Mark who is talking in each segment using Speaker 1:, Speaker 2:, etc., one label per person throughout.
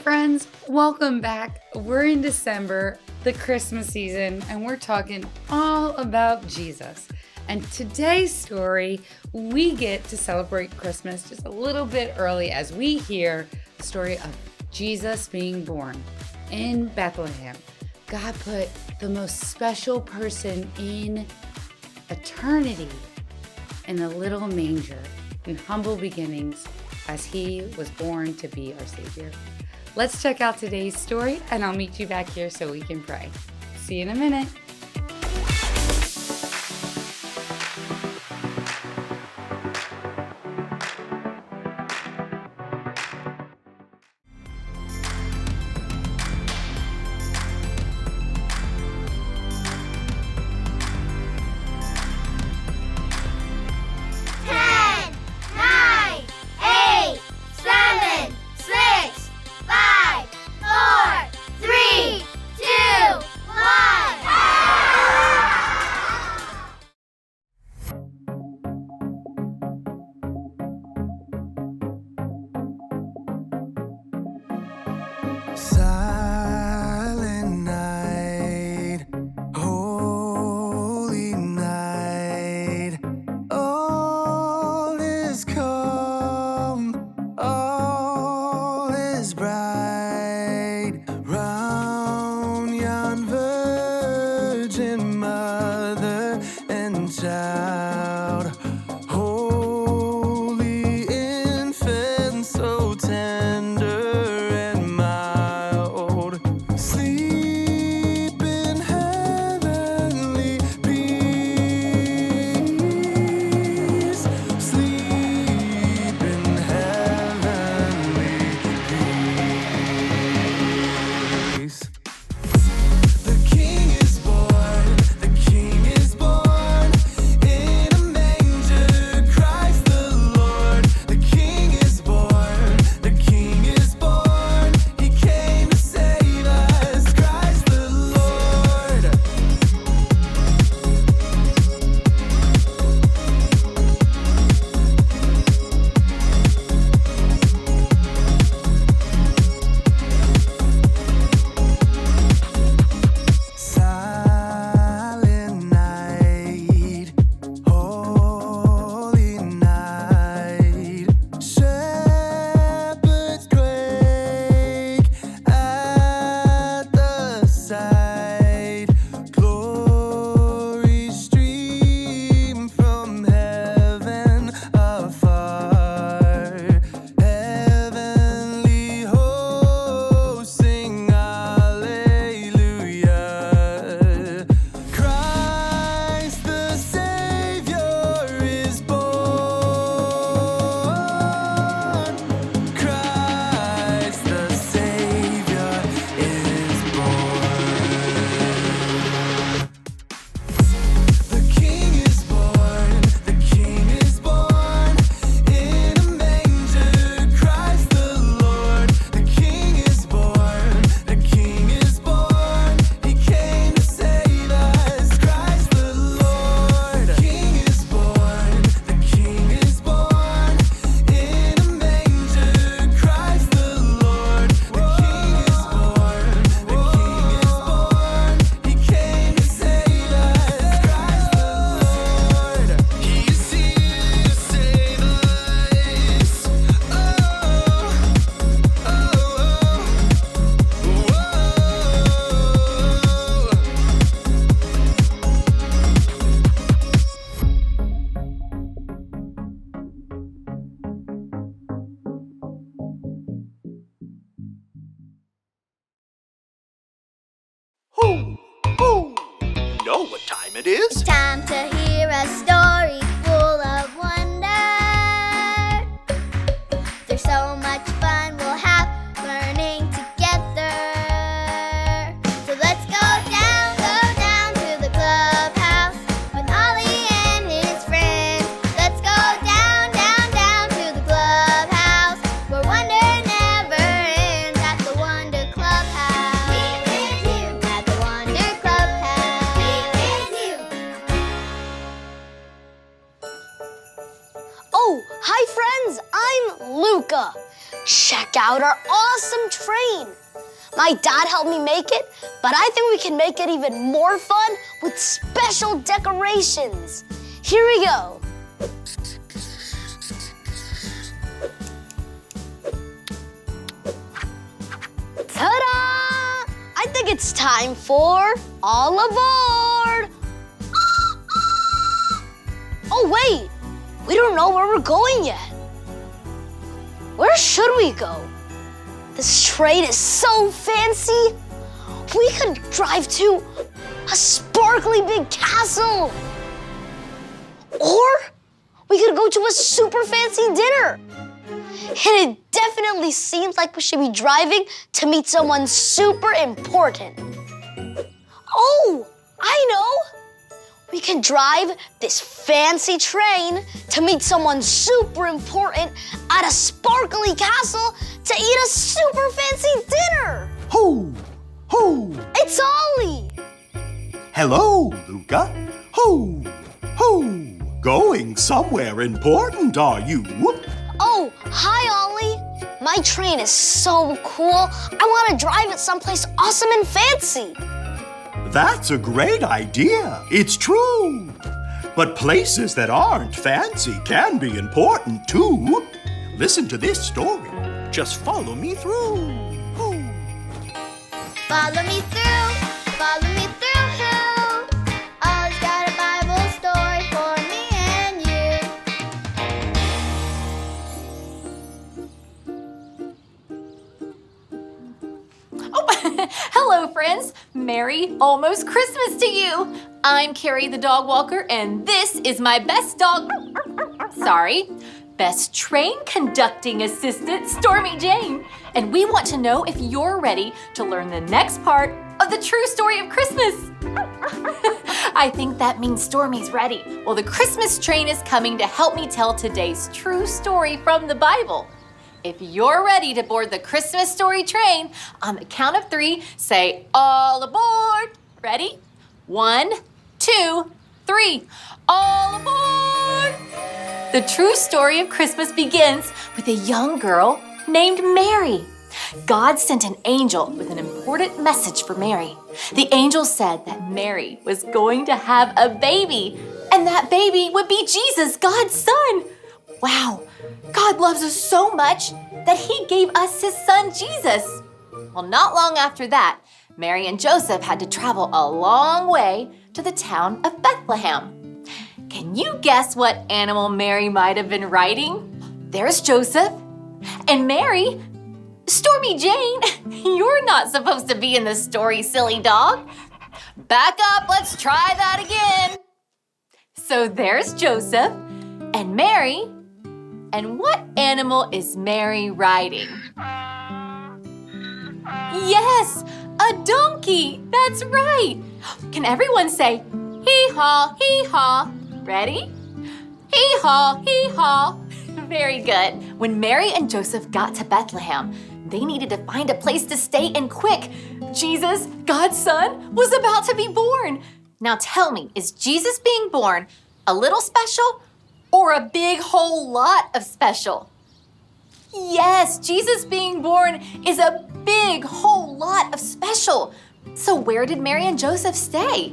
Speaker 1: friends, welcome back. We're in December, the Christmas season, and we're talking all about Jesus. And today's story, we get to celebrate Christmas just a little bit early as we hear the story of Jesus being born in Bethlehem. God put the most special person in eternity in a little manger in humble beginnings as he was born to be our Savior. Let's check out today's story, and I'll meet you back here so we can pray. See you in a minute.
Speaker 2: Silent night, holy night, all is calm, all is bright, round yon virgin mother and child, holy infant, so tender.
Speaker 3: You know what time it is?
Speaker 4: It's time to hear a story full of wonder. There's so much fun we'll have learning together. So let's go down to the clubhouse with Ollie and his friends. Let's go down to the clubhouse where wonder never ends at the Wonder Clubhouse. We miss you at the Wonder Clubhouse. We miss you.
Speaker 5: Oh, hi friends, I'm Luca. Check out our awesome train. My dad helped me make it, but I think we can make it even more fun with special decorations. Here we go. Ta-da! I think it's time for All Aboard! Oh, wait! We don't know where we're going yet. Where should we go? This train is so fancy. We could drive to a sparkly big castle. Or we could go to a super fancy dinner. And it definitely seems like we should be driving to meet someone super important. Oh, I know. We can drive this fancy train to meet someone super important at a sparkly castle to eat a super fancy dinner.
Speaker 3: Ho! Ho!
Speaker 5: It's Ollie.
Speaker 3: Hello, Luca. Ho! Ho! Going somewhere important, are you?
Speaker 5: Oh, hi, Ollie. My train is so cool. I want to drive it someplace awesome and fancy.
Speaker 3: That's a great idea. It's true. But places that aren't fancy can be important too. Listen to this story. Just follow me through. Ho!
Speaker 4: Follow me through, follow me through. Ollie's got a Bible story for me and you.
Speaker 6: Oh, hello, friends. Merry almost Christmas to you. I'm Carrie the dog walker, and this is my best best train conducting assistant, Stormy Jane. And we want to know if you're ready to learn the next part of the true story of Christmas. I think that means Stormy's ready. Well, the Christmas train is coming to help me tell today's true story from the Bible. If you're ready to board the Christmas story train, on the count of 3, say, all aboard. Ready? 1, 2, 3. All aboard! The true story of Christmas begins with a young girl named Mary. God sent an angel with an important message for Mary. The angel said that Mary was going to have a baby, and that baby would be Jesus, God's son. Wow, God loves us so much that he gave us his son, Jesus. Well, not long after that, Mary and Joseph had to travel a long way to the town of Bethlehem. Can you guess what animal Mary might have been riding? There's Joseph. And Mary, Stormy Jane, you're not supposed to be in the story, silly dog. Back up, let's try that again. So there's Joseph and Mary. And what animal is Mary riding? Yes, a donkey. That's right. Can everyone say, hee-haw, hee-haw? Ready? Hee-haw, hee-haw. Very good. When Mary and Joseph got to Bethlehem, they needed to find a place to stay, and quick. Jesus, God's son, was about to be born. Now tell me, is Jesus being born a little special or a big whole lot of special? Yes, Jesus being born is a big whole lot of special. So where did Mary and Joseph stay?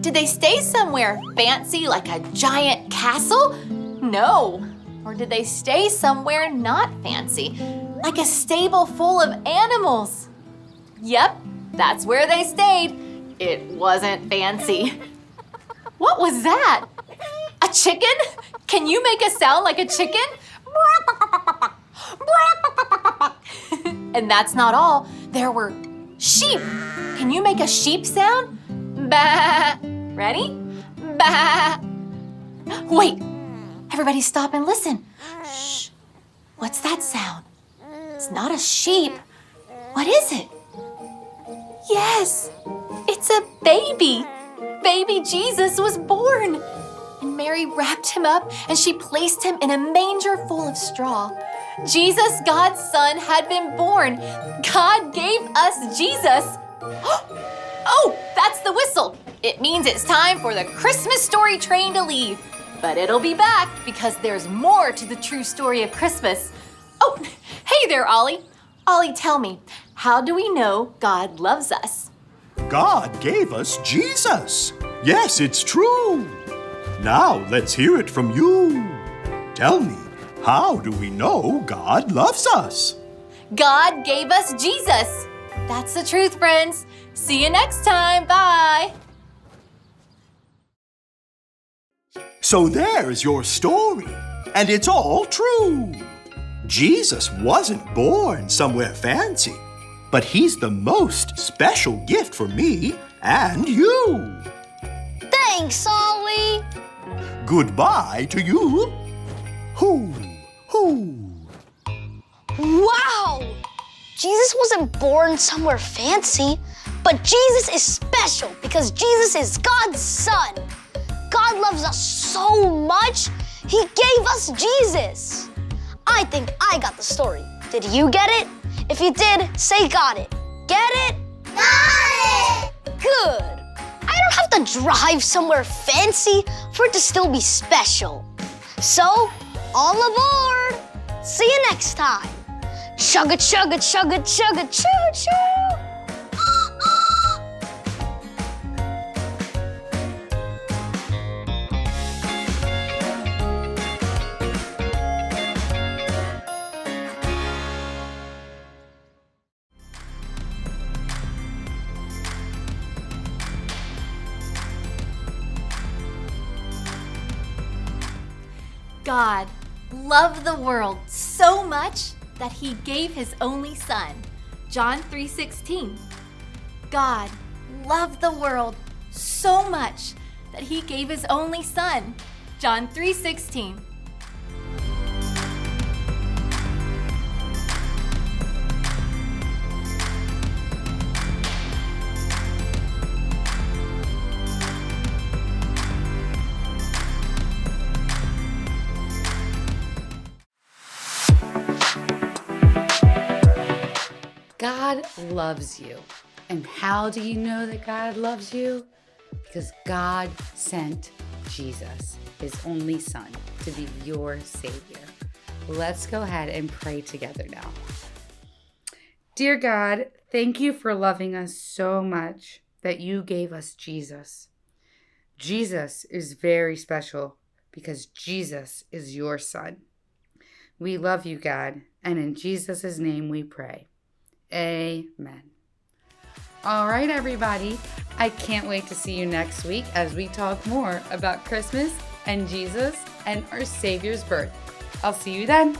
Speaker 6: Did they stay somewhere fancy like a giant castle? No. Or did they stay somewhere not fancy, like a stable full of animals? Yep, that's where they stayed. It wasn't fancy. What was that? A chicken? Can you make a sound like a chicken? And that's not all. There were sheep. Can you make a sheep sound? Bah. Ready? Bah. Wait. Everybody stop and listen. Shh. What's that sound? It's not a sheep. What is it? Yes, it's a baby. Baby Jesus was born. And Mary wrapped him up and she placed him in a manger full of straw. Jesus, God's son, had been born. God gave us Jesus. Oh, that's the whistle. It means it's time for the Christmas story train to leave. But it'll be back because there's more to the true story of Christmas. Oh, hey there, Ollie. Ollie, tell me, how do we know God loves us?
Speaker 3: God gave us Jesus. Yes, it's true. Now let's hear it from you. Tell me, how do we know God loves us?
Speaker 6: God gave us Jesus. That's the truth, friends. See you next time. Bye.
Speaker 3: So there's your story, and it's all true. Jesus wasn't born somewhere fancy, but he's the most special gift for me and you.
Speaker 5: Thanks, Ollie.
Speaker 3: Goodbye to you. Hoo, hoo.
Speaker 5: Wow! Jesus wasn't born somewhere fancy, but Jesus is special because Jesus is God's son. God loves us so much, he gave us Jesus. I think I got the story. Did you get it? If you did, say got it. Get it?
Speaker 4: Got it!
Speaker 5: Good. I don't have to drive somewhere fancy for it to still be special. So, all aboard! See you next time. Chugga, chugga, chugga, chugga, choo, choo!
Speaker 6: God loved the world so much that he gave his only son. John 3:16. God loved the world so much that he gave his only son. John 3:16.
Speaker 1: God loves you. And how do you know that God loves you? Because God sent Jesus, his only son, to be your Savior. Let's go ahead and pray together now. Dear God, thank you for loving us so much that you gave us Jesus. Jesus is very special because Jesus is your son. We love you, God, and in Jesus' name we pray. Amen. All right, everybody. I can't wait to see you next week as we talk more about Christmas and Jesus and our Savior's birth. I'll see you then.